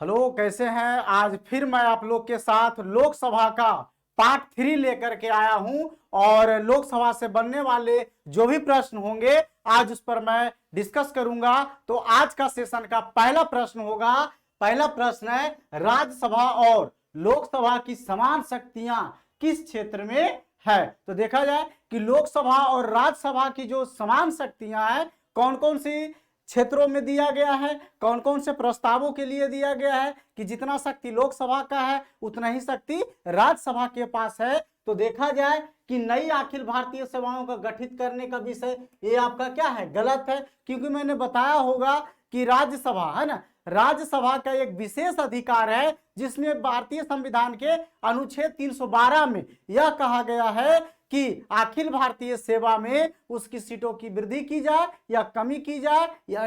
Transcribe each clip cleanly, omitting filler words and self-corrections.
Hello, कैसे हैं। आज फिर मैं आप लोग के साथ लोकसभा का पार्ट 3 लेकर के आया हूं और लोकसभा से बनने वाले जो भी प्रश्न होंगे आज उस पर मैं डिस्कस करूंगा। तो आज का सेशन का पहला प्रश्न होगा। पहला प्रश्न है, राज्यसभा और लोकसभा की समान शक्तियां किस क्षेत्र में है। तो देखा जाए कि लोकसभा और राज्यसभा की जो समान शक्तियां हैं कौन कौन सी क्षेत्रों में दिया गया है, कौन कौन से प्रस्तावों के लिए दिया गया है कि जितना शक्ति लोकसभा का है उतना ही शक्ति राज्यसभा के पास है। तो देखा जाए कि नई अखिल भारतीय सेवाओं का गठित करने का विषय ये आपका क्या है, गलत है। क्योंकि मैंने बताया होगा कि राज्यसभा है ना, राज्यसभा का एक विशेष अधिकार है जिसमें भारतीय संविधान के अनुच्छेद 312 में यह कहा गया है कि अखिल भारतीय सेवा में उसकी सीटों की वृद्धि की जाए या कमी की जाए या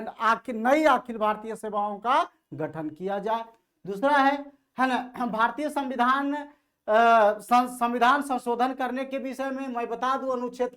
नई अखिल भारतीय सेवाओं का गठन किया जाए। दूसरा है ना, भारतीय संविधान संविधान संशोधन करने के विषय में मैं बता दूं, अनुच्छेद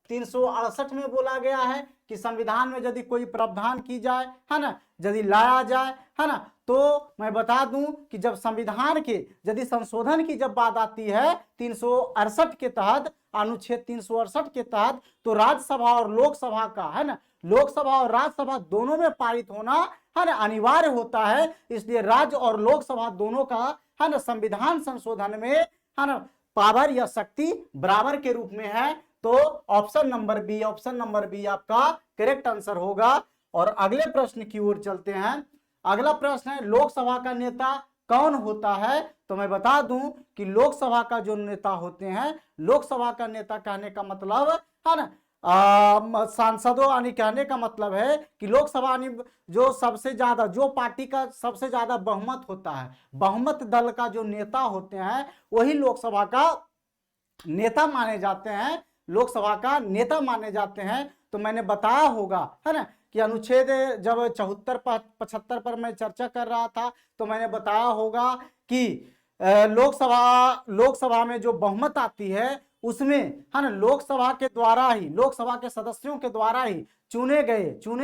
368 में बोला गया है कि संविधान में यदि कोई प्रावधान की जाए है ना, यदि लाया जाए है ना, तो मैं बता दूं कि जब संविधान के यदि संशोधन की जब बात आती है 368 के तहत, अनुच्छेद 368 के तहत, तो राज्यसभा और लोकसभा का है ना, लोकसभा और राज्यसभा दोनों में पारित होना है ना अनिवार्य होता है। इसलिए राज्य और लोकसभा दोनों का है ना संविधान संशोधन में है ना पावर या शक्ति बराबर के रूप में है। तो ऑप्शन नंबर बी आपका करेक्ट आंसर होगा। और अगले प्रश्न की ओर चलते हैं। अगला प्रश्न है, लोकसभा का नेता कौन होता है। तो मैं बता दूं कि लोकसभा का जो नेता होते हैं, लोकसभा का नेता कहने का मतलब है ना सांसदों यानी कहने का मतलब है कि लोकसभा यानी जो सबसे ज्यादा, जो पार्टी का सबसे ज्यादा बहुमत होता है, बहुमत दल का जो नेता होते हैं वही लोकसभा का नेता माने जाते हैं, लोकसभा का नेता माने जाते हैं। तो मैंने बताया होगा है ना कि अनुच्छेद जब 74-75 पर मैं चर्चा कर रहा था तो मैंने बताया होगा कि लोकसभा में जो बहुमत आती है उसमें है ना लोकसभा के द्वारा ही, लोकसभा के सदस्यों के द्वारा ही चुने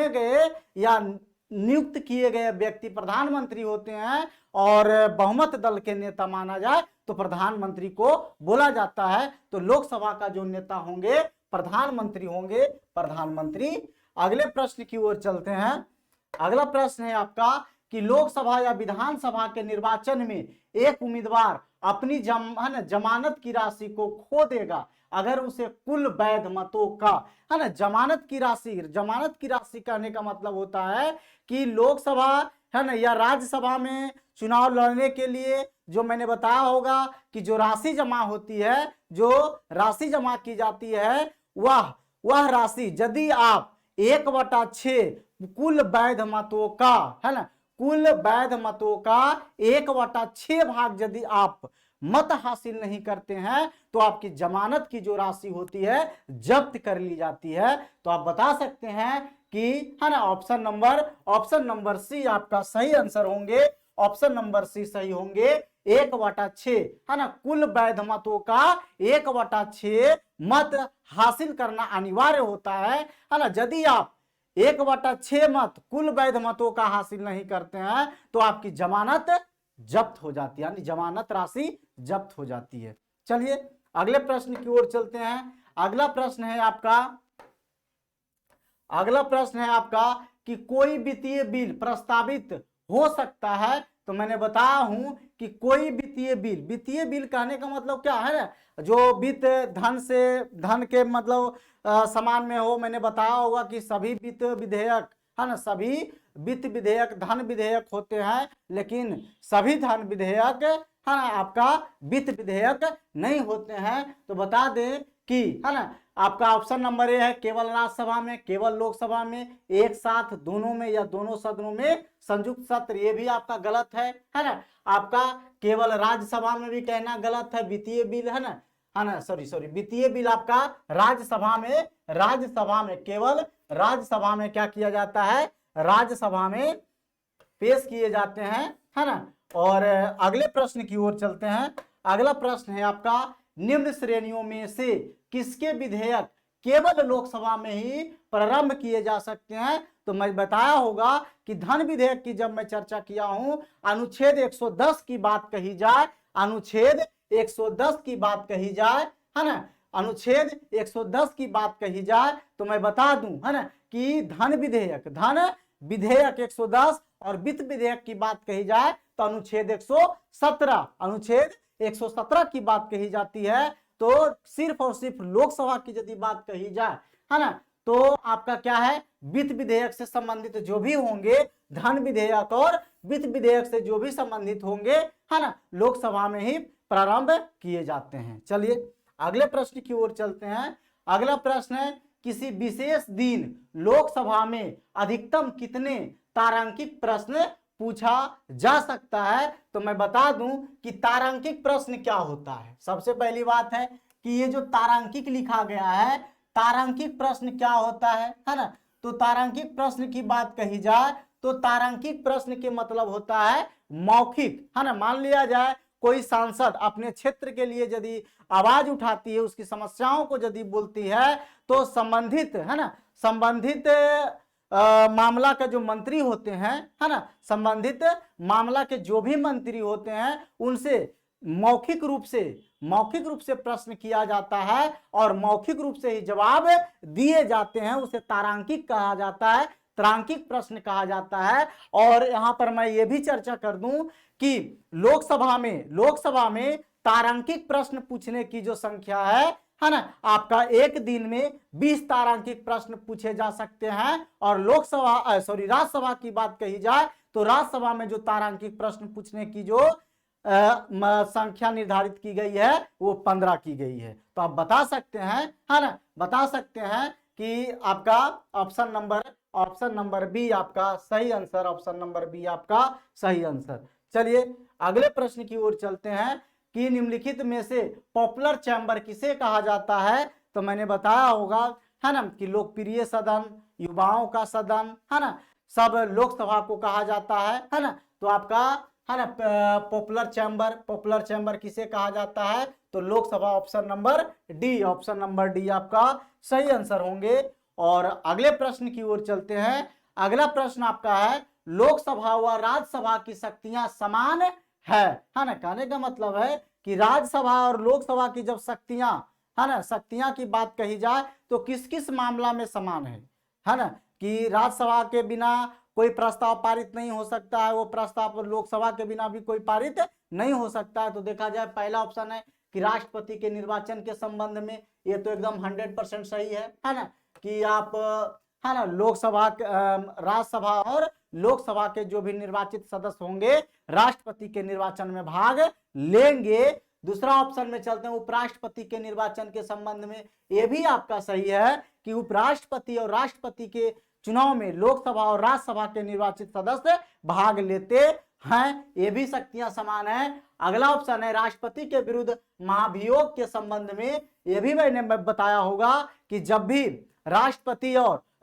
गए या नियुक्त किए गए व्यक्ति प्रधानमंत्री होते हैं। और बहुमत दल के नेता माना जाए तो प्रधानमंत्री को बोला जाता है। तो लोकसभा का जो नेता होंगे प्रधानमंत्री होंगे, प्रधानमंत्री। अगले प्रश्न की ओर चलते हैं। अगला प्रश्न है आपका कि लोकसभा या विधानसभा के निर्वाचन में एक उम्मीदवार अपनी जमानत की राशि को खो देगा अगर उसे कुल वैध मतों का है ना, जमानत की राशि कहने का मतलब होता है कि लोकसभा है ना या राज्यसभा में चुनाव लड़ने के लिए जो मैंने बताया होगा कि जो राशि जमा होती है, जो राशि जमा की जाती है, वह राशि यदि आप 1/6 कुल वैध मतों का है ना, कुल वैध मतों का 1/6 भाग यदि आप मत हासिल नहीं करते हैं तो आपकी जमानत की जो राशि होती है जब्त कर ली जाती है। तो आप बता सकते हैं कि है ना ऑप्शन नंबर सी आपका सही आंसर होंगे। ऑप्शन नंबर सी सही होंगे। 1/6 है ना, कुल वैध मतों का 1/6 मत हासिल करना अनिवार्य होता है ना। यदि आप 1/6 मत कुल वैध मतों का हासिल नहीं करते हैं तो आपकी जमानत जब्त हो जाती है, यानी जमानत राशि जब्त हो जाती है। चलिए अगले प्रश्न की ओर चलते हैं। अगला प्रश्न है आपका कि कोई वित्तीय बिल प्रस्तावित हो सकता है। तो मैंने बताया हूं कि कोई वित्तीय बिल कहने का मतलब क्या है ना, जो वित्त धन के मतलब समान में हो। मैंने बताया होगा कि सभी वित्त विधेयक है ना, सभी वित्त विधेयक धन विधेयक होते हैं, लेकिन सभी धन विधेयक है ना आपका वित्त विधेयक नहीं होते हैं। तो बता दें कि है ना आपका ऑप्शन नंबर ए है, केवल राज्यसभा में, केवल लोकसभा में, एक साथ दोनों में या दोनों सदनों में संयुक्त सत्र, ये भी आपका गलत है ना। आपका केवल राज्यसभा में भी कहना गलत है। वित्तीय बिल है ना सॉरी वित्तीय बिल आपका राज्यसभा में केवल राज्यसभा में क्या किया जाता है, राज्यसभा में पेश किए जाते हैं है ना। और अगले प्रश्न की ओर चलते हैं। अगला प्रश्न है आपका, निम्न श्रेणियों में से किसके विधेयक केवल लोकसभा में ही प्रारंभ किए जा सकते हैं। तो मैं बताया होगा कि धन विधेयक की जब मैं चर्चा किया हूं, अनुच्छेद 110 की बात कही जाए, अनुच्छेद 110 की बात कही जाए, है ना, अनुच्छेद 110 की बात कही जाए तो मैं बता दूं, है ना, कि धन विधेयक 110 और वित्त विधेयक की बात कही जाए तो अनुच्छेद 117 की बात कही जाती है। तो सिर्फ और सिर्फ लोकसभा की यदि बात कही जाए, है ना, तो आपका क्या है, वित्त विधेयक से संबंधित जो भी होंगे, धन विधेयक और वित्त विधेयक से जो भी संबंधित होंगे, है ना, लोकसभा में ही प्रारंभ किए जाते हैं। चलिए अगले प्रश्न की ओर चलते हैं। अगला प्रश्न है, किसी विशेष दिन लोकसभा में अधिकतम कितने तारांकिक प्रश्न पूछा जा सकता है? तो मैं बता दूं कि तारांकिक प्रश्न क्या होता है। सबसे पहली बात है कि ये जो तारांकिक लिखा गया है, तारांकिक प्रश्न क्या होता है ना, तो तारांकिक प्रश्न की बात कही जाए तो तारांकिक प्रश्न के मतलब होता है मौखिक, है ना। मान लिया जाए कोई सांसद अपने क्षेत्र के लिए यदि आवाज उठाती है, उसकी समस्याओं को यदि बोलती है, तो संबंधित, है ना, संबंधित मामला का जो मंत्री होते हैं, है ना, संबंधित मामला के जो भी मंत्री होते हैं, उनसे मौखिक रूप से प्रश्न किया जाता है और मौखिक रूप से ही जवाब दिए जाते हैं। उसे तारांकिक कहा जाता है, तारांकिक प्रश्न कहा जाता है। और यहां पर मैं ये भी चर्चा कर दूं कि लोकसभा में तारांकिक प्रश्न पूछने की जो संख्या है ना, आपका एक दिन में 20 तारांकिक प्रश्न पूछे जा सकते हैं। और राज्यसभा की बात कही जाए तो राज्यसभा में जो तारांकिक प्रश्न पूछने की जो संख्या निर्धारित की गई है वो 15 की गई है। तो आप बता सकते हैं, है ना, बता सकते हैं कि आपका ऑप्शन नंबर बी आपका सही आंसर, ऑप्शन नंबर बी आपका सही आंसर। चलिए अगले प्रश्न की ओर चलते हैं कि निम्नलिखित में से पॉपुलर चैम्बर किसे कहा जाता है? तो मैंने बताया होगा, है ना, कि लोकप्रिय सदन, युवाओं का सदन, है ना, सब लोकसभा को कहा जाता है ना। तो आपका, है ना, पॉपुलर चैम्बर किसे कहा जाता है? तो लोकसभा, ऑप्शन नंबर डी आपका सही आंसर होंगे। और अगले प्रश्न की ओर चलते हैं। अगला प्रश्न आपका है, लोकसभा व राज्यसभा की शक्तियां समान है ना। कहने का मतलब है कि राज्यसभा और लोकसभा की जब शक्तियां, है ना, शक्तियां की बात कही जाए तो किस किस मामला में समान है ना, कि राज्यसभा के बिना कोई प्रस्ताव पारित नहीं हो सकता है, वो प्रस्ताव लोकसभा के बिना भी कोई पारित नहीं हो सकता है। तो देखा जाए पहला ऑप्शन है कि राष्ट्रपति के निर्वाचन के संबंध में, ये तो एकदम 100% सही है ना, कि आप, है ना, राज्यसभा और लोकसभा के जो भी निर्वाचित सदस्य होंगे राष्ट्रपति के निर्वाचन में भाग लेंगे। दूसरा ऑप्शन में चलते हैं, उपराष्ट्रपति के निर्वाचन के संबंध में, यह भी आपका सही है कि उपराष्ट्रपति और राष्ट्रपति के चुनाव में लोकसभा और राज्यसभा के निर्वाचित सदस्य भाग लेते हैं, ये भी शक्तियां समान है। अगला ऑप्शन है राष्ट्रपति के विरुद्ध महाभियोग के संबंध में, यह भी मैंने बताया होगा कि जब भी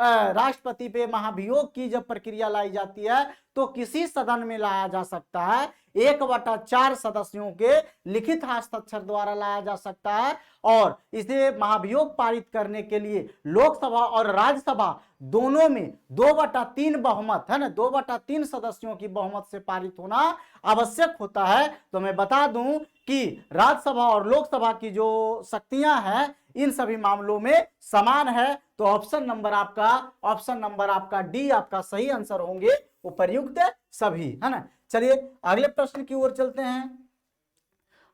राष्ट्रपति पे महाभियोग की जब प्रक्रिया लाई जाती है तो किसी सदन में लाया जा सकता है, 1/4 सदस्यों के लिखित हस्ताक्षर द्वारा लाया जा सकता है। और इसे महाभियोग पारित करने के लिए लोकसभा और राज्यसभा दोनों में 2/3 बहुमत, है ना, 2/3 सदस्यों की बहुमत से पारित होना आवश्यक होता है। तो मैं बता दूं कि राज्यसभा और लोकसभा की जो शक्तियां हैं इन सभी मामलों में समान है। तो ऑप्शन नंबर आपका डी आपका सही आंसर होंगे, उपर्युक्त सभी, है ना। चलिए अगले प्रश्न की ओर चलते हैं।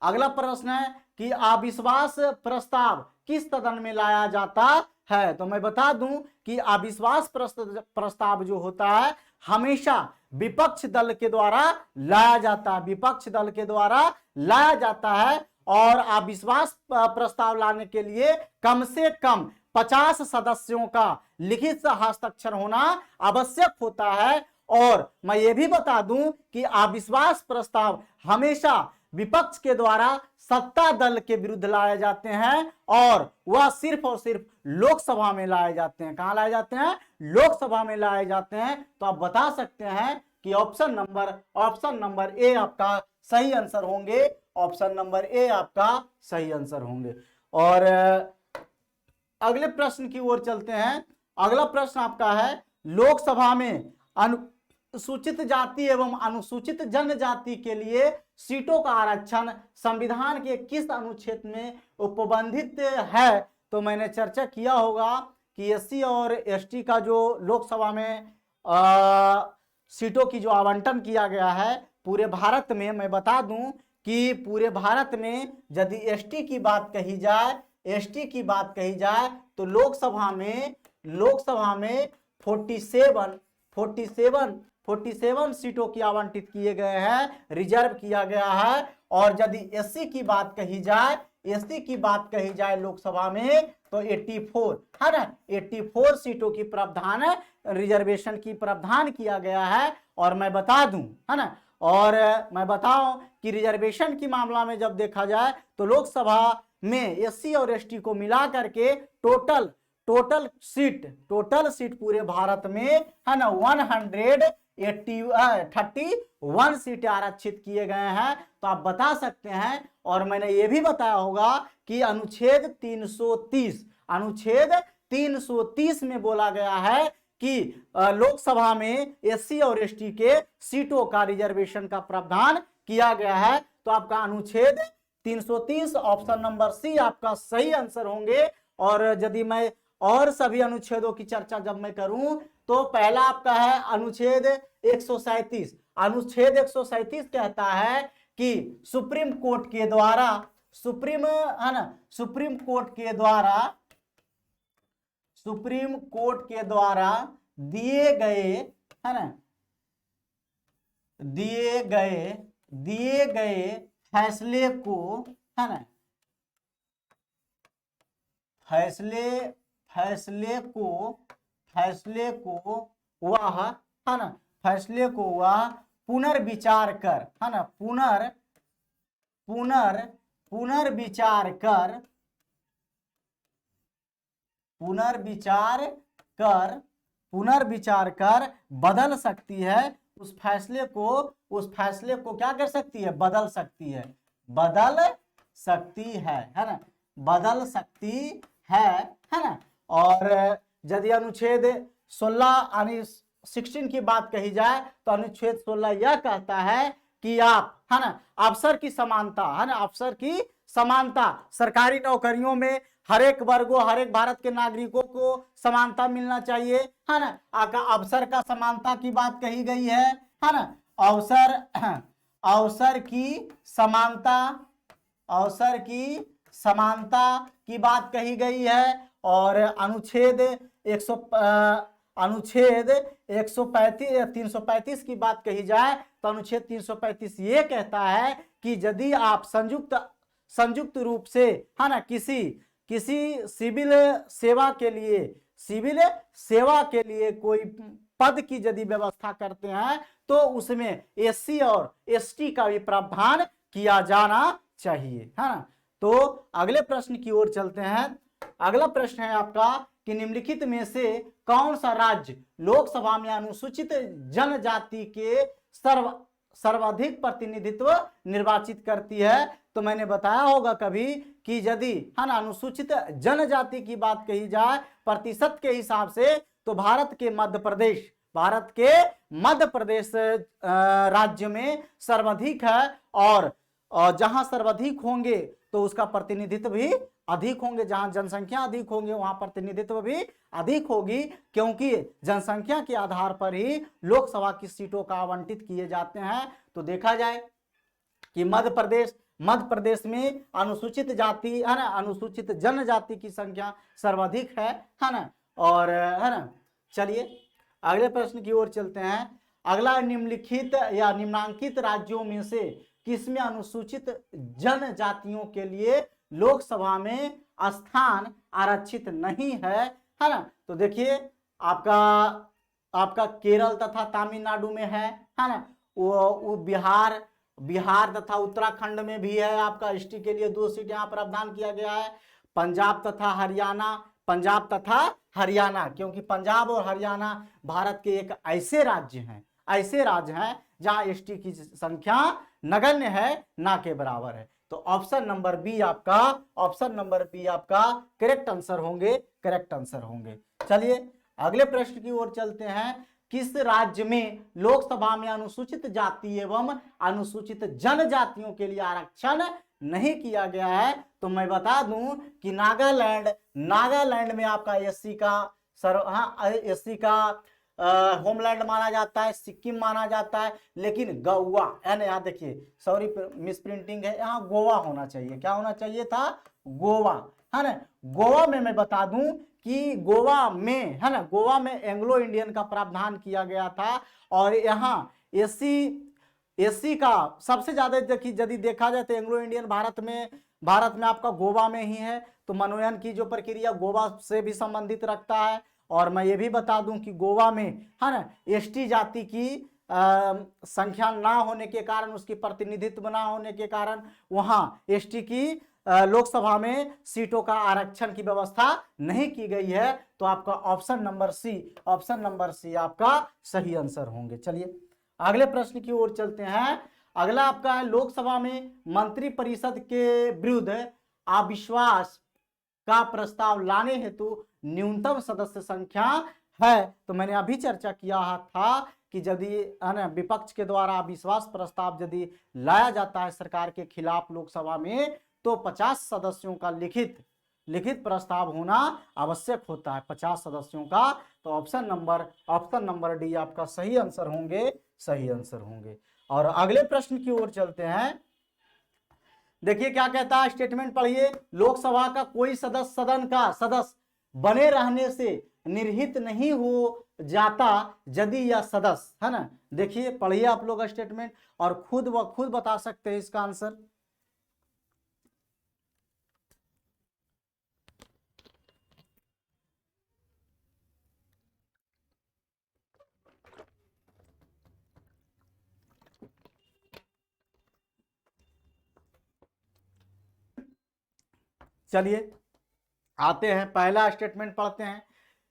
अगला प्रश्न है कि अविश्वास प्रस्ताव किस सदन में लाया जाता है? तो मैं बता दूं कि अविश्वास प्रस्ताव जो होता है हमेशा विपक्ष दल के द्वारा लाया जाता है। और अविश्वास प्रस्ताव लाने के लिए कम से कम 50 सदस्यों का लिखित हस्ताक्षर होना आवश्यक होता है। और मैं ये भी बता दूं कि अविश्वास प्रस्ताव हमेशा विपक्ष के द्वारा सत्ता दल के विरुद्ध लाए जाते हैं और वह सिर्फ और सिर्फ लोकसभा में लाए जाते हैं। कहां लाए जाते हैं? लोकसभा में लाए जाते हैं। तो आप बता सकते हैं कि ऑप्शन नंबर ए आपका सही आंसर होंगे, ऑप्शन नंबर ए आपका सही आंसर होंगे। और अगले प्रश्न की ओर चलते हैं। अगला प्रश्न आपका है, लोकसभा में अनुसूचित जाति एवं अनुसूचित जनजाति के लिए सीटों का आरक्षण संविधान के किस अनुच्छेद में उपबंधित है? तो मैंने चर्चा किया होगा कि एससी और एसटी का जो लोकसभा में सीटों की जो आवंटन किया गया है पूरे भारत में, मैं बता दूं कि पूरे भारत में यदि एसटी की बात कही जाए, एसटी की बात कही जाए तो लोकसभा में 47 सीटों की आवंटित किए गए हैं, रिजर्व किया गया है। और यदि एससी की बात कही जाए, एससी की बात कही जाए लोकसभा में तो 84 है ना, 84 सीटों की प्रावधान रिजर्वेशन की प्रावधान किया गया है। और मैं बता दूं है ना, और मैं बताऊं कि रिजर्वेशन की मामला में जब देखा जाए तो लोकसभा में एससी और एसटी को मिला करके टोटल सीट पूरे भारत में है ना 131 सीटें आरक्षित किए गए हैं। तो आप बता सकते हैं, और मैंने ये भी बताया होगा कि अनुच्छेद 330 में बोला गया है कि लोकसभा में एससी और एसटी के सीटों का रिजर्वेशन का प्रावधान किया गया है। तो आपका अनुच्छेद 330 ऑप्शन नंबर सी आपका सही आंसर होंगे। और यदि मैं और सभी अनुच्छेदों की चर्चा जब मैं करूं तो पहला आपका है अनुच्छेद 137। अनुच्छेद 137 कहता है कि सुप्रीम कोर्ट के द्वारा दिए गए फैसले को है ना, फैसले को वह पुनर्विचार कर है ना, पुनर्विचार कर बदल सकती है। उस फैसले को क्या कर सकती है? बदल सकती है ना, बदल सकती है ना। और यदि अनुच्छेद 16 की बात कही जाए तो अनुच्छेद 16 यह कहता है कि आप है ना अफसर की समानता सरकारी नौकरियों में हर एक वर्गों, हर एक भारत के नागरिकों को समानता मिलना चाहिए है ना। अवसर का समानता की बात कही गई है ना। अवसर की समानता की बात कही गई है। और अनुच्छेद 335 की बात कही जाए तो अनुच्छेद 335 ये कहता है कि यदि आप संयुक्त रूप से है ना किसी सिविल सेवा के लिए कोई पद की यदि व्यवस्था करते हैं तो उसमें एससी और एसटी का भी प्रावधान किया जाना चाहिए है ना। तो अगले प्रश्न की ओर चलते हैं। अगला प्रश्न है आपका कि निम्नलिखित में से कौन सा राज्य लोकसभा में अनुसूचित जनजाति के सर्वाधिक प्रतिनिधित्व निर्वाचित करती है? तो मैंने बताया होगा कभी कि यदि है ना अनुसूचित जनजाति की बात कही जाए प्रतिशत के हिसाब से तो भारत के मध्य प्रदेश राज्य में सर्वाधिक है। और जहां सर्वाधिक होंगे तो उसका प्रतिनिधित्व भी अधिक होंगे, जहां जनसंख्या अधिक होंगे वहां प्रतिनिधित्व भी अधिक होगी, क्योंकि जनसंख्या के आधार पर ही लोकसभा की सीटों का आवंटित किए जाते हैं। तो देखा जाए कि मध्य प्रदेश में अनुसूचित जाति है ना, अनुसूचित जनजाति की संख्या सर्वाधिक है ना। और है ना, चलिए अगले प्रश्न की ओर चलते हैं। अगला, निम्नलिखित या निम्नांकित राज्यों में से किसमें अनुसूचित जनजातियों के लिए लोकसभा में स्थान आरक्षित नहीं है ना। तो देखिए आपका केरल तथा तमिलनाडु में है ना। वो बिहार तथा उत्तराखंड में भी है। आपका एसटी के लिए 2 सीट यहाँ प्रावधान किया गया है। पंजाब तथा हरियाणा, क्योंकि पंजाब और हरियाणा भारत के एक ऐसे राज्य हैं जहां एसटी की संख्या नगण्य है, ना के बराबर है। तो तो ऑप्शन नंबर बी आपका, ऑप्शन नंबर बी आपका करेक्ट आंसर होंगे, करेक्ट आंसर होंगे। चलिए अगले प्रश्न की ओर चलते हैं। किस राज्य में लोकसभा में अनुसूचित जाति एवं अनुसूचित जनजातियों के लिए आरक्षण नहीं किया गया है? तो मैं बता दूं कि नागालैंड, नागालैंड में आपका एससी का एससी का होमलैंड माना जाता है, सिक्किम माना जाता है, लेकिन गोवा है ना, यहाँ देखिए सॉरी मिस प्रिंटिंग है, यहाँ गोवा होना चाहिए। क्या होना चाहिए था? गोवा, है ना। गोवा में मैं बता दूं कि गोवा में, है ना, गोवा में एंग्लो इंडियन का प्रावधान किया गया था, और यहाँ एससी का सबसे ज्यादा देखिए, यदि देखा जाए तो एंग्लो इंडियन भारत में आपका गोवा में ही है। तो मनोनयन की जो प्रक्रिया गोवा से भी संबंधित रखता है। और मैं ये भी बता दूं कि गोवा में, है ना, एसटी जाति की संख्या ना होने के कारण, उसकी प्रतिनिधित्व ना होने के कारण वहां एसटी की लोकसभा में सीटों का आरक्षण की व्यवस्था नहीं की गई है। तो आपका option number C, option number C आपका सही आंसर होंगे। चलिए अगले प्रश्न की ओर चलते हैं। अगला आपका है, लोकसभा में मंत्री परिषद के विरुद्ध अविश्वास का प्रस्ताव लाने हेतु न्यूनतम सदस्य संख्या है? तो मैंने अभी चर्चा किया था कि यदि विपक्ष के द्वारा अविश्वास प्रस्ताव यदि लाया जाता है सरकार के खिलाफ लोकसभा में, तो 50 सदस्यों का लिखित प्रस्ताव होना आवश्यक होता है, 50 सदस्यों का। तो ऑप्शन नंबर डी आपका सही आंसर होंगे, सही आंसर होंगे। और अगले प्रश्न की ओर चलते हैं। देखिए क्या कहता है, स्टेटमेंट पढ़िए। लोकसभा का कोई सदस्य सदन का सदस्य बने रहने से निर्हित नहीं हो जाता यदि यह सदस्य, है ना। देखिए पढ़िए आप लोग स्टेटमेंट, और खुद बता सकते हैं इसका आंसर। चलिए आते हैं, पहला स्टेटमेंट पढ़ते हैं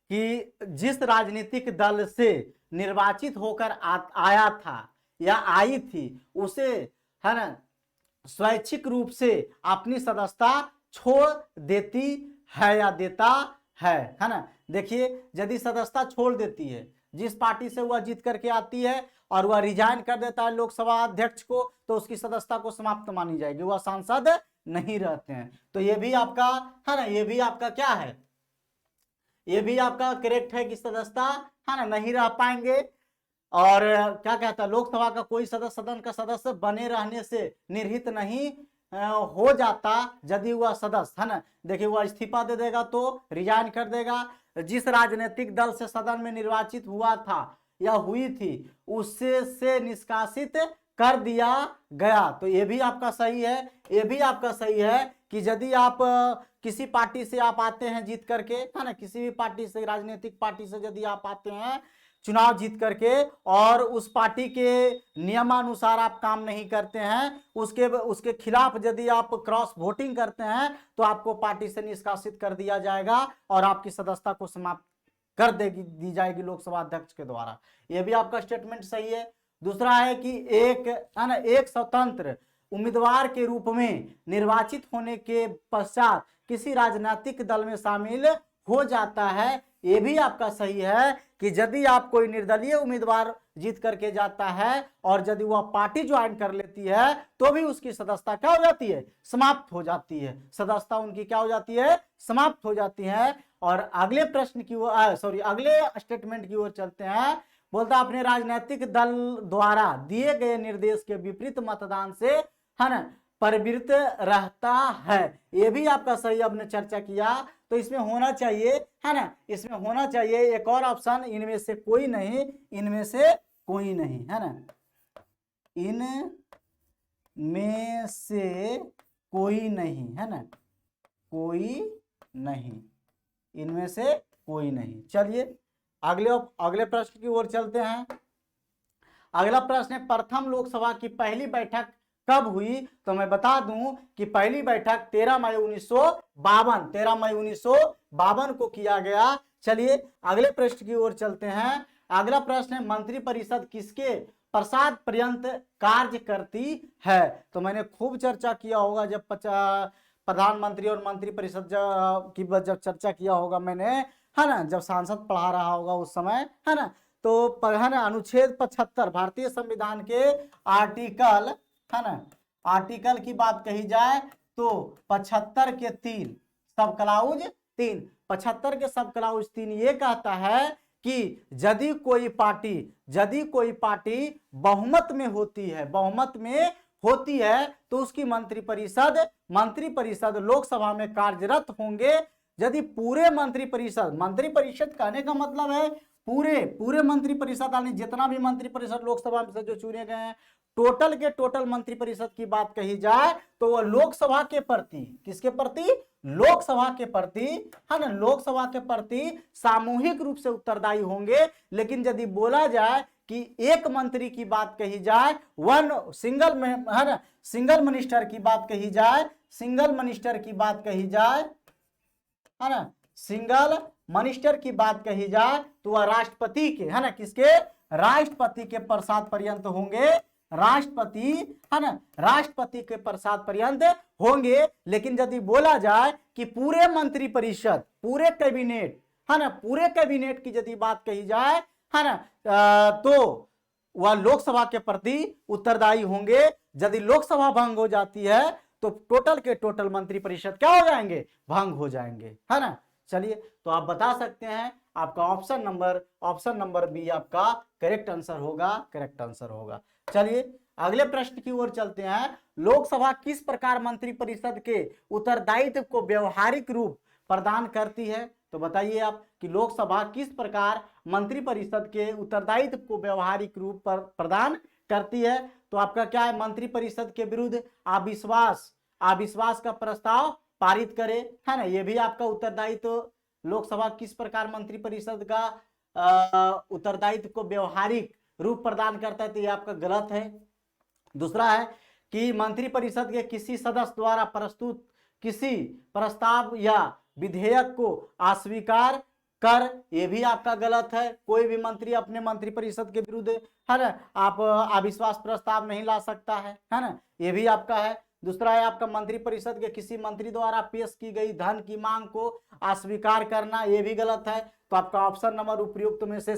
कि जिस राजनीतिक दल से निर्वाचित होकर आया था या आई थी, उसे, है ना, स्वैच्छिक रूप से अपनी सदस्यता छोड़ देती है या देता है ना। देखिए यदि सदस्यता छोड़ देती है, जिस पार्टी से वह जीत करके आती है और वह रिजाइन कर देता है लोकसभा अध्यक्ष को, तो उसकी सदस्यता को समाप्त मानी जाएगी, वह सांसद नहीं रहते हैं। तो ये भी आपका, है ना, ये भी आपका क्या है, ये भी आपका करेक्ट है कि सदस्यता, है ना, नहीं रह पाएंगे। और क्या कहता है, लोकसभा का कोई सदस्य सदन का सदस्य बने रहने से निर्हित नहीं हो जाता यदि वह सदस्य, है ना, देखिए वह इस्तीफा दे देगा तो रिजाइन कर देगा, जिस राजनीतिक दल से सदन में निर्वाचित हुआ था या हुई थी उससे से निष्कासित कर दिया गया। तो ये भी आपका सही है, ये भी आपका सही है कि यदि आप किसी पार्टी से आप आते हैं जीत करके, है ना, किसी भी पार्टी से, राजनीतिक पार्टी से यदि आप आते हैं चुनाव जीत करके, और उस पार्टी के नियमानुसार आप काम नहीं करते हैं, उसके खिलाफ यदि आप क्रॉस वोटिंग करते हैं, तो आपको पार्टी से निष्कासित कर दिया जाएगा और आपकी सदस्यता को समाप्त कर दी जाएगी लोकसभा अध्यक्ष के द्वारा। यह भी आपका स्टेटमेंट सही है। दूसरा है कि एक स्वतंत्र उम्मीदवार के रूप में निर्वाचित होने के पश्चात किसी राजनीतिक दल में शामिल हो जाता है। यह भी आपका सही है कि यदि आप कोई निर्दलीय उम्मीदवार जीत करके जाता है और यदि वह पार्टी ज्वाइन कर लेती है, तो भी उसकी सदस्यता क्या हो जाती है, समाप्त हो जाती है, सदस्यता उनकी क्या हो जाती है, समाप्त हो जाती है। और अगले प्रश्न की ओर, अगले स्टेटमेंट की ओर चलते हैं। बोलता अपने राजनीतिक दल द्वारा दिए गए निर्देश के विपरीत मतदान से, है ना, प्रवृत्त रहता है। ये भी आपका सही, आपने चर्चा किया। तो इसमें होना चाहिए, है ना, इसमें होना चाहिए एक और ऑप्शन, इनमें से कोई नहीं, इनमें से कोई नहीं, है ना, इनमें से कोई नहीं, है ना, कोई नहीं, इनमें से कोई नहीं। चलिए अगले प्रश्न की ओर चलते हैं। अगला प्रश्न है, प्रथम लोकसभा की पहली बैठक कब हुई? तो मैं बता दूं कि पहली बैठक 13 मई 1952 को किया गया। चलिए अगले प्रश्न की ओर चलते हैं। अगला प्रश्न है, मंत्री परिषद किसके प्रसाद पर्यंत कार्य करती है। तो मैंने खूब चर्चा किया होगा जब प्रधानमंत्री और मंत्रिपरिषद की जब चर्चा किया होगा मैंने, है ना, जब सांसद पढ़ा रहा होगा उस समय, है ना। तो है ना, अनुच्छेद 75 भारतीय संविधान के आर्टिकल, है ना, आर्टिकल की बात कही जाए तो 75 के 3 सब क्लाउज 3, 75 के सब क्लाउज 3 ये कहता है कि यदि कोई पार्टी बहुमत में होती है, तो उसकी मंत्रिपरिषद लोकसभा में कार्यरत होंगे। यदि पूरे मंत्रिपरिषद कहने का मतलब है पूरे मंत्रिपरिषद, यानी जितना भी मंत्रिपरिषद लोकसभा में से जो चुने गए हैं, टोटल के टोटल मंत्रिपरिषद की बात कही जाए तो वह लोकसभा के प्रति, किसके प्रति, लोकसभा के प्रति, है ना, लोकसभा के प्रति सामूहिक रूप से उत्तरदायी होंगे। लेकिन यदि बोला जाए कि एक मंत्री की बात कही जाए, सिंगल मिनिस्टर की बात कही जाए, है ना, सिंगल मिनिस्टर की बात कही जाए तो वह राष्ट्रपति के, है ना, किसके, राष्ट्रपति के प्रसाद पर्यंत होंगे, राष्ट्रपति, है ना, राष्ट्रपति के प्रसाद पर्यंत होंगे। लेकिन यदि बोला जाए कि पूरे मंत्रिपरिषद, पूरे कैबिनेट, है ना, पूरे कैबिनेट की यदि बात कही जाए, है ना, तो वह लोकसभा के प्रति उत्तरदायी होंगे। यदि लोकसभा भंग हो जाती है तो टोटल के टोटल मंत्रिपरिषद क्या हो जाएंगे, भंग हो जाएंगे, है ना। चलिए, तो आप बता सकते हैं आपका ऑप्शन नंबर बी आपका करेक्ट आंसर होगा। चलिए अगले प्रश्न की ओर चलते हैं। लोकसभा किस प्रकार मंत्रिपरिषद के उत्तरदायित्व को व्यवहारिक रूप प्रदान करती है? तो बताइए आप कि लोकसभा किस प्रकार मंत्रिपरिषद के उत्तरदायित्व को व्यवहारिक रूप पर प्रदान करती है? तो आपका क्या है, मंत्रिपरिषद के विरुद्ध अविश्वास का प्रस्ताव पारित करे, है ना, ये भी आपका उत्तरदायित्व। लोकसभा किस प्रकार मंत्रिपरिषद का उत्तरदायित्व को व्यवहारिक रूप प्रदान करता है, तो ये आपका गलत है। दूसरा है कि मंत्रिपरिषद के किसी सदस्य द्वारा प्रस्तुत किसी प्रस्ताव या विधेयक को अस्वीकार कर, ये भी आपका गलत है। कोई भी मंत्री अपने मंत्रिपरिषद के विरुद्ध, है ना, आप अविश्वास प्रस्ताव नहीं ला सकता है ना, ये भी आपका है। दूसरा है आपका मंत्रिपरिषद के किसी मंत्री द्वारा पेश की गई धन की मांग को अस्वीकार करना, ये भी गलत है। तो आपका ऑप्शन नंबर उपयुक्त में से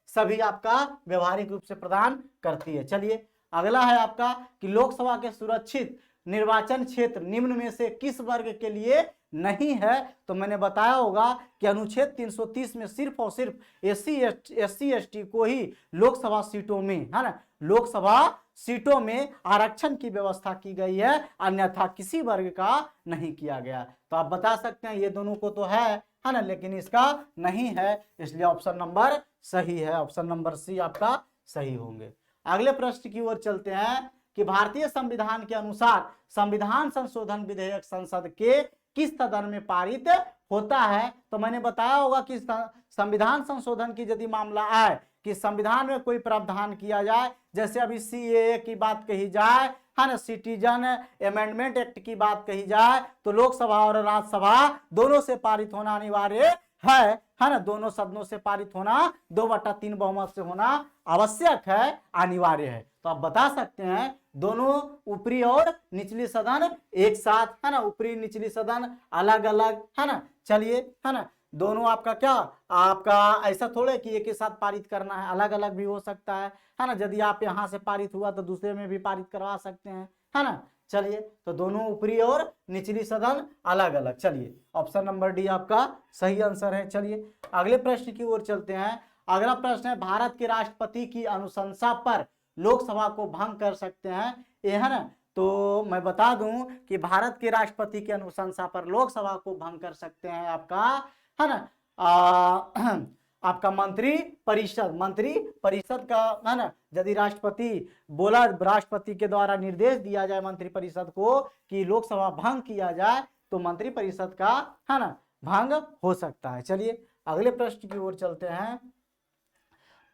सभी आपका व्यवहारिक रूप से प्रदान करती है। चलिए अगला है आपका कि लोकसभा के सुरक्षित निर्वाचन क्षेत्र निम्न में से किस वर्ग के लिए नहीं है? तो मैंने बताया होगा कि अनुच्छेद 330 में सिर्फ और सिर्फ एससी एसटी को ही लोकसभा सीटों में, है ना, लोकसभा सीटों में आरक्षण की व्यवस्था की गई है, अन्यथा किसी वर्ग का नहीं किया गया। तो आप बता सकते हैं ये दोनों को तो है ना, लेकिन इसका नहीं है, इसलिए ऑप्शन नंबर सही है, ऑप्शन नंबर सी आपका सही होंगे। अगले प्रश्न की ओर चलते हैं कि भारतीय संविधान के अनुसार संविधान संशोधन विधेयक संसद के किस सदन में पारित होता है? तो मैंने बताया होगा कि संविधान संशोधन की यदि मामला आए कि संविधान में कोई प्रावधान किया जाए, जैसे अभी सीएए की बात कही जाए, है ना, सिटीजन अमेंडमेंट एक्ट की बात कही जाए, तो लोकसभा और राज्यसभा दोनों से पारित होना अनिवार्य है ना, दोनों सदनों से पारित होना, 2/3 बहुमत से होना आवश्यक है, अनिवार्य है। तो आप बता सकते हैं दोनों ऊपरी और निचली सदन एक साथ, है ना, ऊपरी निचली सदन अलग अलग, है ना। चलिए, है ना, दोनों आपका क्या, आपका ऐसा थोड़े कि एक ही साथ पारित करना है, अलग अलग भी हो सकता है ना। यदि आप यहाँ से पारित हुआ तो दूसरे में भी पारित करवा सकते हैं, है ना। चलिए, तो दोनों ऊपरी और निचली सदन अलग अलग। चलिए ऑप्शन नंबर डी आपका सही आंसर है। चलिए अगले प्रश्न की ओर चलते हैं। अगला प्रश्न है भारत के राष्ट्रपति की अनुशंसा पर लोकसभा को भंग कर सकते हैं, ये है ना। तो मैं बता दूं कि भारत के राष्ट्रपति की अनुशंसा पर लोकसभा को भंग कर सकते हैं आपका, है ना, आपका मंत्री परिषद का, है ना, यदि राष्ट्रपति के द्वारा निर्देश दिया जाए मंत्रिपरिषद को कि लोकसभा भंग किया जाए तो मंत्रिपरिषद का, है ना, भंग हो सकता है। चलिए अगले प्रश्न की ओर चलते हैं।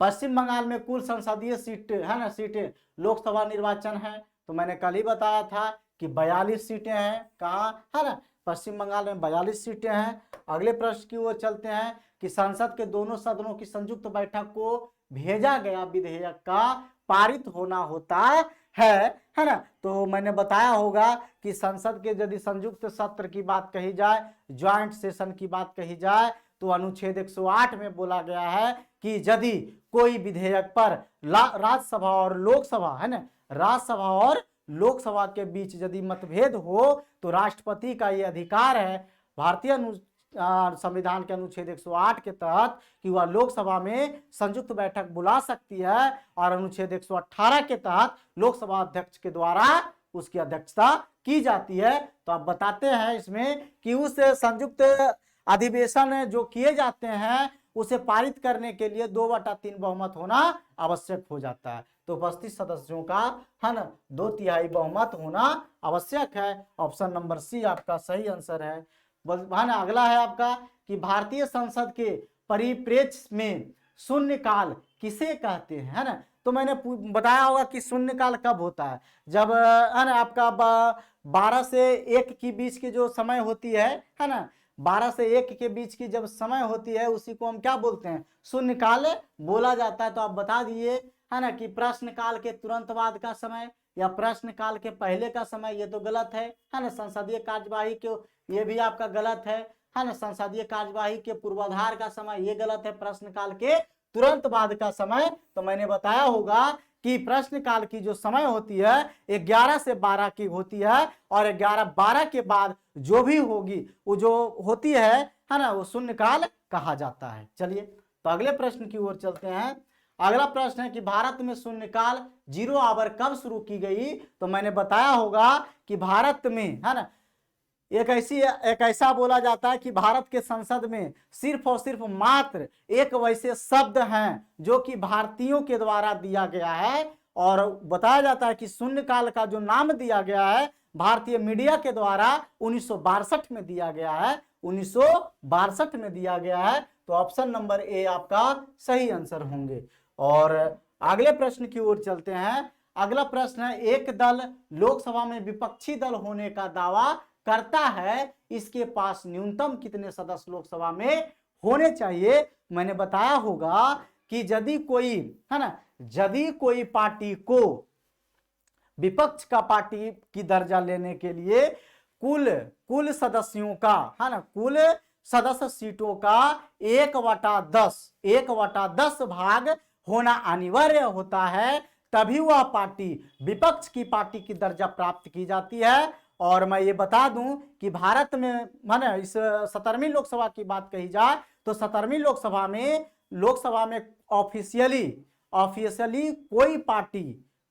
पश्चिम बंगाल में कुल संसदीय सीट, है ना, सीटें लोकसभा निर्वाचन है, तो मैंने कल ही बताया था कि 42 सीटें हैं, कहाँ, है ना, पश्चिम बंगाल में 42 सीटें हैं। अगले प्रश्न की ओर चलते हैं कि संसद के दोनों सदनों की संयुक्त बैठक को भेजा गया विधेयक का पारित होना होता है ना। तो मैंने बताया होगा कि संसद के यदि संयुक्त सत्र की बात कही जाए, ज्वाइंट सेशन की बात कही जाए, तो अनुच्छेद 108 में बोला गया है कि यदि कोई विधेयक पर राज्यसभा और लोकसभा है ना, राज्यसभा और लोकसभा के बीच यदि मतभेद हो तो राष्ट्रपति का ये अधिकार है भारतीय संविधान के अनुच्छेद 108 के तहत कि वह लोकसभा में संयुक्त बैठक बुला सकती है, और अनुच्छेद 118 के तहत लोकसभा अध्यक्ष के द्वारा उसकी अध्यक्षता की जाती है। तो आप बताते हैं इसमें कि उस संयुक्त अधिवेशन जो किए जाते हैं उसे पारित करने के लिए 2/3 बहुमत होना आवश्यक हो जाता है। तो उपस्थित सदस्यों का है ना 2/3 बहुमत होना आवश्यक है। ऑप्शन नंबर सी आपका सही आंसर है। अगला है आपका कि भारतीय संसद के परिप्रेक्ष्य में शून्यकाल किसे कहते हैं, है ना। तो मैंने बताया होगा कि शून्यकाल कब होता है, जब है ना आपका 12 से 1 के बीच की जो समय होती है ना, 12 से 1 के बीच की जब समय होती है उसी को हम क्या बोलते हैं, शून्यकाल बोला जाता है। तो आप बता दिए है ना कि प्रश्नकाल के तुरंत बाद का समय या प्रश्नकाल के पहले का समय, ये तो गलत है ना। संसदीय कार्यवाही के ये भी आपका गलत है ना। संसदीय कार्यवाही के पूर्वाधार का समय ये गलत है, प्रश्नकाल के तुरंत बाद का समय। तो मैंने बताया होगा कि प्रश्नकाल की जो समय होती है 11 से 12 की होती है, और 11-12 के बाद जो भी होगी वो जो होती है ना वो शून्यकाल कहा जाता है। चलिए तो अगले प्रश्न की ओर चलते हैं। अगला प्रश्न है कि भारत में शून्यकाल 0 आवर कब शुरू की गई। तो मैंने बताया होगा कि भारत में है ना एक ऐसा बोला जाता है कि भारत के संसद में सिर्फ और सिर्फ मात्र एक वैसे शब्द हैं जो कि भारतीयों के द्वारा दिया गया है, और बताया जाता है कि शून्यकाल का जो नाम दिया गया है भारतीय मीडिया के द्वारा 1962 में दिया गया है, 1962 में दिया गया है। तो ऑप्शन नंबर ए आपका सही आंसर होंगे। और अगले प्रश्न की ओर चलते हैं। अगला प्रश्न है, एक दल लोकसभा में विपक्षी दल होने का दावा करता है, इसके पास न्यूनतम कितने सदस्य लोकसभा में होने चाहिए। मैंने बताया होगा कि यदि कोई है ना, यदि कोई पार्टी को विपक्ष का पार्टी की दर्जा लेने के लिए कुल सदस्यों का है ना, कुल सदस्य सीटों का 1/10 भाग होना अनिवार्य होता है, तभी वह पार्टी विपक्ष की पार्टी की दर्जा प्राप्त की जाती है। और मैं ये बता दूं कि भारत में माने इस 17वीं लोकसभा की बात कही जाए तो 17वीं लोकसभा में ऑफिशियली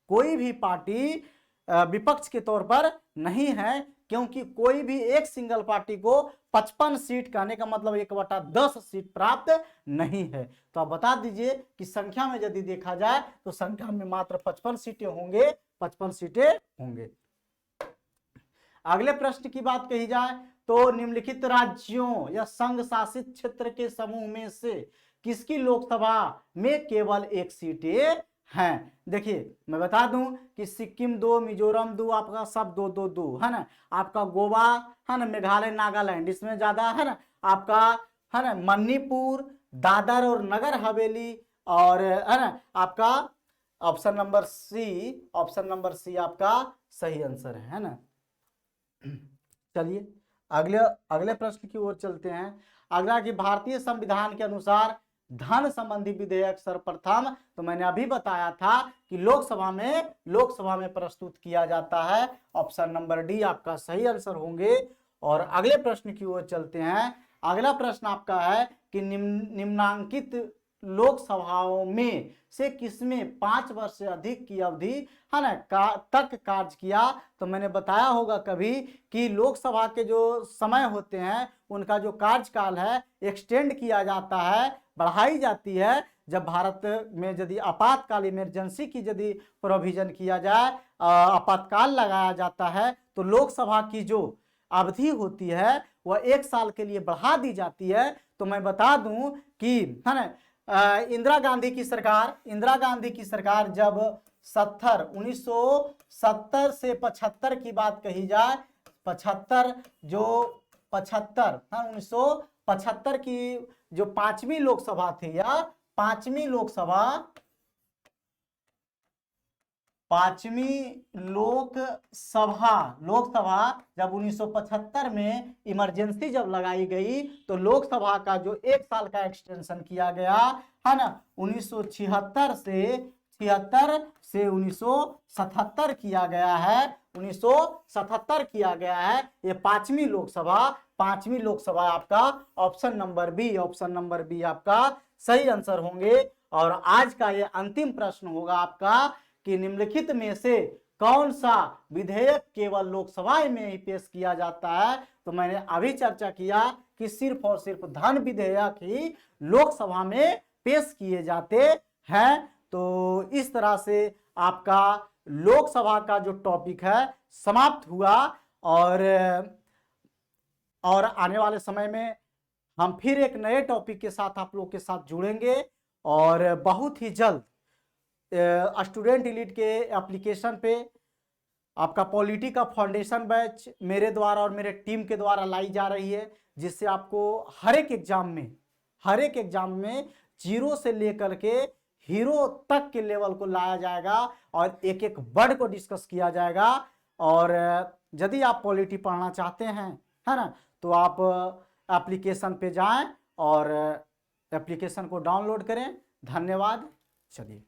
कोई भी पार्टी विपक्ष के तौर पर नहीं है, क्योंकि कोई भी एक सिंगल पार्टी को 55 सीट कहने का मतलब 1/10 सीट प्राप्त नहीं है। तो आप बता दीजिए कि संख्या में यदि देखा जाए तो संख्या में मात्र 55 सीटें होंगे। अगले प्रश्न की बात कही जाए तो निम्नलिखित राज्यों या संघ शासित क्षेत्र के समूह में से किसकी लोकसभा में केवल 1 सीटें हैं। देखिए मैं बता दूं कि सिक्किम 2, मिजोरम 2, आपका सब 2-2-2 है ना। आपका गोवा है ना, मेघालय, नागालैंड इसमें ज्यादा है ना, आपका है ना मणिपुर, दादर और नगर हवेली, और है ना आपका ऑप्शन नंबर सी आपका सही आंसर है ना। चलिए अगले प्रश्न की ओर चलते हैं। अगला कि भारतीय संविधान के अनुसार धन संबंधी विधेयक सर्वप्रथम, तो मैंने अभी बताया था कि लोकसभा में प्रस्तुत किया जाता है। ऑप्शन नंबर डी आपका सही आंसर होंगे। और अगले प्रश्न की ओर चलते हैं। अगला प्रश्न आपका है कि निम्नांकित लोकसभाओं में से किसमें 5 वर्ष से अधिक की अवधि है ना तक कार्य किया। तो मैंने बताया होगा कभी कि लोकसभा के जो समय होते हैं उनका जो कार्यकाल है एक्सटेंड किया जाता है, बढ़ाई जाती है, जब भारत में यदि आपातकाल इमरजेंसी की यदि प्रोविजन किया जाए, आपातकाल लगाया जाता है, तो लोकसभा की जो अवधि होती है वह 1 साल के लिए बढ़ा दी जाती है। तो मैं बता दूं कि है ना इंदिरा गांधी की सरकार जब 1970 से 75 की बात कही जाए, 1975 की जो 5वीं लोकसभा थी या पांचवी लोकसभा जब 1975 में इमरजेंसी जब लगाई गई तो लोकसभा का जो 1 साल का एक्सटेंशन किया गया है ना, 1976 से 1977 किया गया है, 1977 किया गया है। ये पांचवी लोकसभा आपका ऑप्शन नंबर बी आपका सही आंसर होंगे। और आज का ये अंतिम प्रश्न होगा आपका कि निम्नलिखित में से कौन सा विधेयक केवल लोकसभा में ही पेश किया जाता है। तो मैंने अभी चर्चा किया कि सिर्फ और सिर्फ धन विधेयक ही लोकसभा में पेश किए जाते हैं। तो इस तरह से आपका लोकसभा का जो टॉपिक है समाप्त हुआ। और आने वाले समय में हम फिर एक नए टॉपिक के साथ आप लोग के साथ जुड़ेंगे और बहुत ही जल्द स्टूडेंट एलीट के एप्लीकेशन पे आपका पॉलिटी का फाउंडेशन बैच मेरे द्वारा और मेरे टीम के द्वारा लाई जा रही है, जिससे आपको हर एक एग्जाम में जीरो से लेकर के हीरो तक के लेवल को लाया जाएगा और एक एक वर्ड को डिस्कस किया जाएगा। और यदि आप पॉलिटी पढ़ना चाहते हैं, है ना, तो आप एप्लीकेशन पे जाएं और एप्लीकेशन को डाउनलोड करें। धन्यवाद। चलिए।